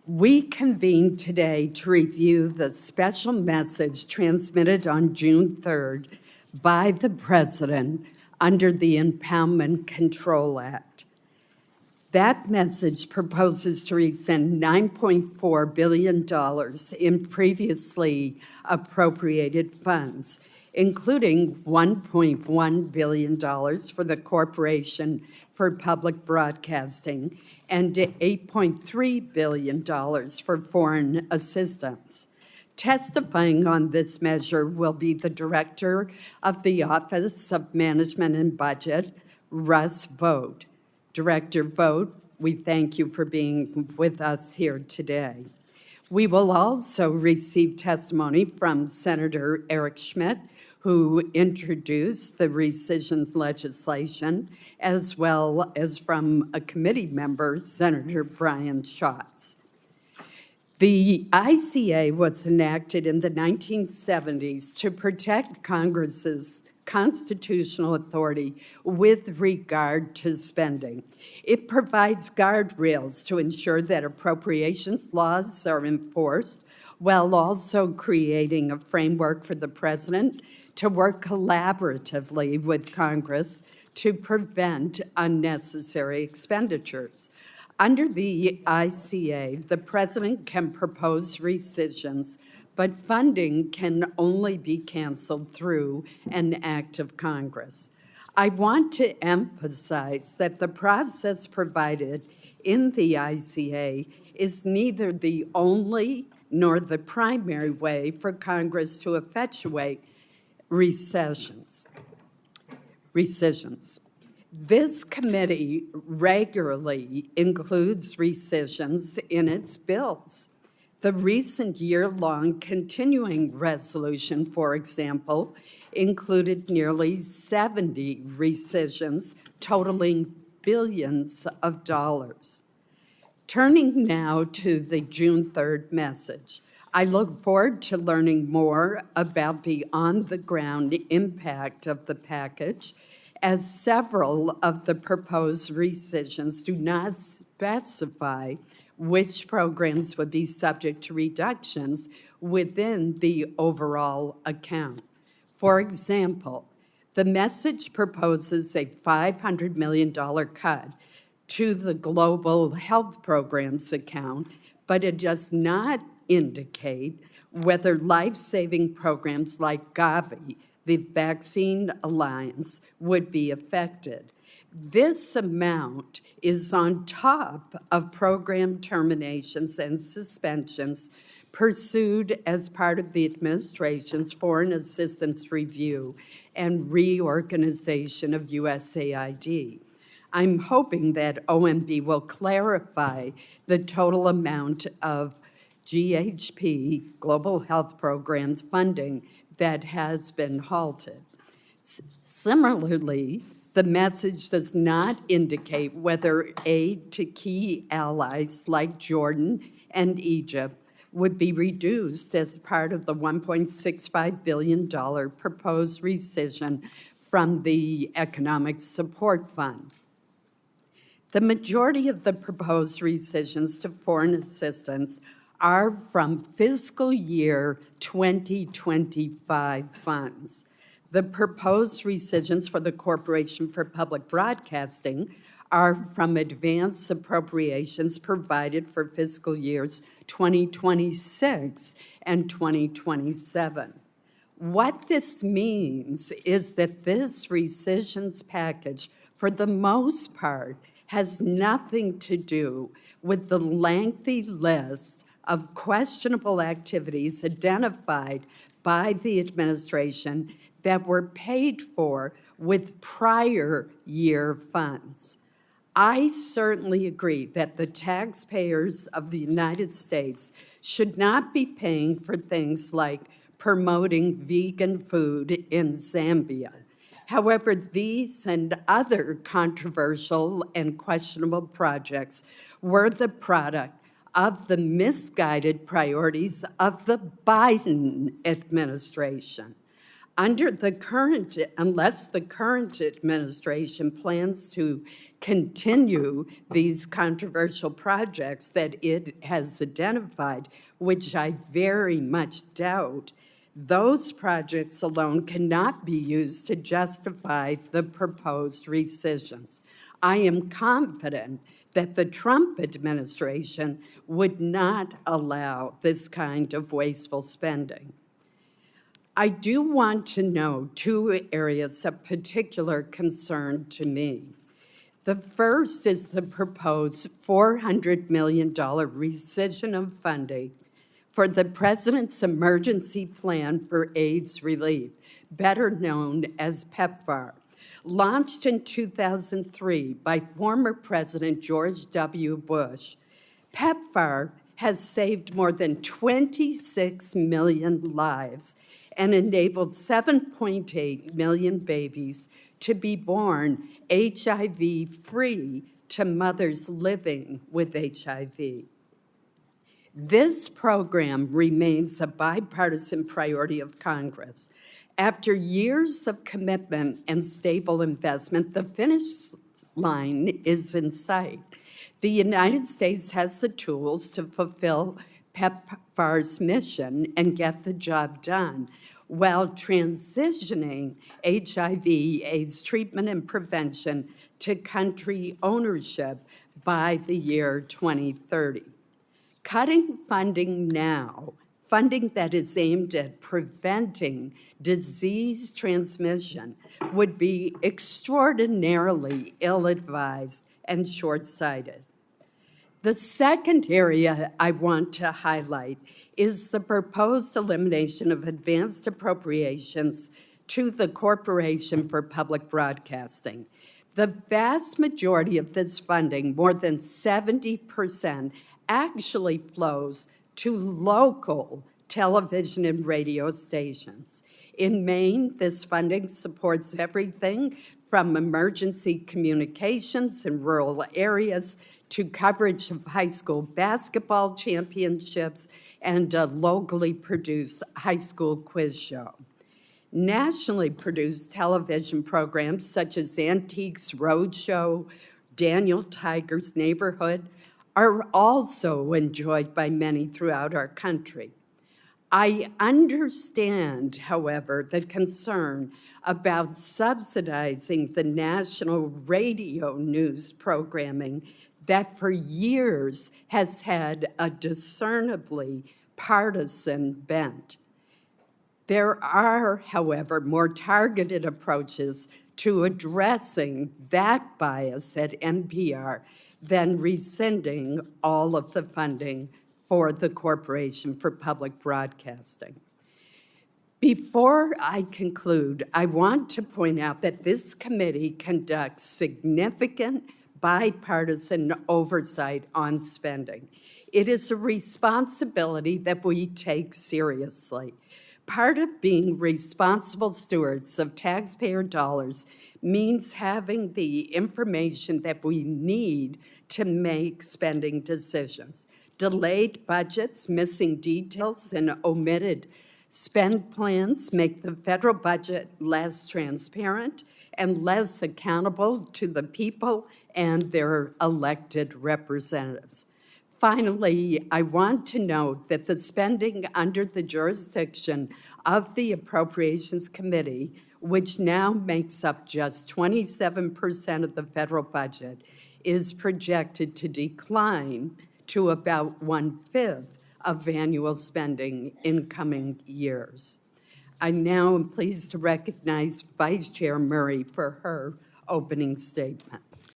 We convene today to review the special message transmitted on June 3rd by the President under the Impoundment Control Act. That message proposes to rescind $9.4 billion in previously appropriated funds, including $1.1 billion for the Corporation for Public Broadcasting and $8.3 billion for foreign assistance. Testifying on this measure will be the Director of the Office of Management and Budget, Russ Vought. Director Vought, we thank you for being with us here today. We will also receive testimony from Senator Eric Schmidt, who introduced the rescissions legislation, as well as from a committee member, Senator Brian Schatz. The ICA was enacted in the 1970s to protect Congress's constitutional authority with regard to spending. It provides guardrails to ensure that appropriations laws are enforced, while also creating a framework for the President to work collaboratively with Congress to prevent unnecessary expenditures. Under the ICA, the President can propose rescissions, but funding can only be canceled through an act of Congress. I want to emphasize that the process provided in the ICA is neither the only nor the primary way for Congress to effectuate rescissions. This committee regularly includes rescissions in its bills. The recent year-long continuing resolution, for example, included nearly 70 rescissions totaling billions of dollars. Turning now to the June 3rd message, I look forward to learning more about the on-the-ground impact of the package, as several of the proposed rescissions do not specify which programs would be subject to reductions within the overall account. For example, the message proposes a $500 million cut to the Global Health Programs account, but it does not indicate whether life-saving programs like Gavi, the Vaccine Alliance, would be affected. This amount is on top of program terminations and suspensions pursued as part of the administration's foreign assistance review and reorganization of USAID. I'm hoping that OMB will clarify the total amount of GHP, Global Health Programs funding, that has been halted. Similarly, the message does not indicate whether aid to key allies like Jordan and Egypt would be reduced as part of the $1.65 billion proposed rescission from the Economic Support Fund. The majority of the proposed rescissions to foreign assistance are from fiscal year 2025 funds. The proposed rescissions for the Corporation for Public Broadcasting are from advance appropriations provided for fiscal years 2026 and 2027. What this means is that this rescissions package, for the most part, has nothing to do with the lengthy list of questionable activities identified by the administration that were paid for with prior year funds. I certainly agree that the taxpayers of the United States should not be paying for things like promoting vegan food in Zambia. However, these and other controversial and questionable projects were the product of the misguided priorities of the Biden administration. Unless the current administration plans to continue these controversial projects that it has identified, which I very much doubt, those projects alone cannot be used to justify the proposed rescissions. I am confident that the Trump administration would not allow this kind of wasteful spending. I do want to know two areas of particular concern to me. The first is the proposed $400 million rescission of funding for the President's Emergency Plan for AIDS Relief, better known as PEPFAR. Launched in 2003 by former President George W. Bush, PEPFAR has saved more than 26 million lives and enabled 7.8 million babies to be born HIV-free to mothers living with HIV. This program remains a bipartisan priority of Congress. After years of commitment and stable investment, the finish line is in sight. The United States has the tools to fulfill PEPFAR's mission and get the job done while transitioning HIV/AIDS treatment and prevention to country ownership by the year 2030. Cutting funding now, funding that is aimed at preventing disease transmission, would be extraordinarily ill-advised and short-sighted. The second area I want to highlight is the proposed elimination of advanced appropriations to the Corporation for Public Broadcasting. The vast majority of this funding, more than 70%, actually flows to local television and radio stations. In Maine, this funding supports everything from emergency communications in rural areas to coverage of high school basketball championships and a locally produced high school quiz show. Nationally produced television programs such as Antiques Roadshow, Daniel Tiger's Neighborhood are also enjoyed by many throughout our country. I understand, however, the concern about subsidizing the national radio news programming that for years has had a discernibly partisan bent. There are, however, more targeted approaches to addressing that bias at NPR than rescinding all of the funding for the Corporation for Public Broadcasting. Before I conclude, I want to point out that this committee conducts significant bipartisan oversight on spending. It is a responsibility that we take seriously. Part of being responsible stewards of taxpayer dollars means having the information that we need to make spending decisions. Delayed budgets, missing details, and omitted spend plans make the federal budget less transparent and less accountable to the people and their elected representatives. Finally, I want to note that the spending under the jurisdiction of the Appropriations Committee, which now makes up just 27% of the federal budget, is projected to decline to about 1/5 of annual spending in coming years. I now am pleased to recognize Vice Chair Murray for her opening statement.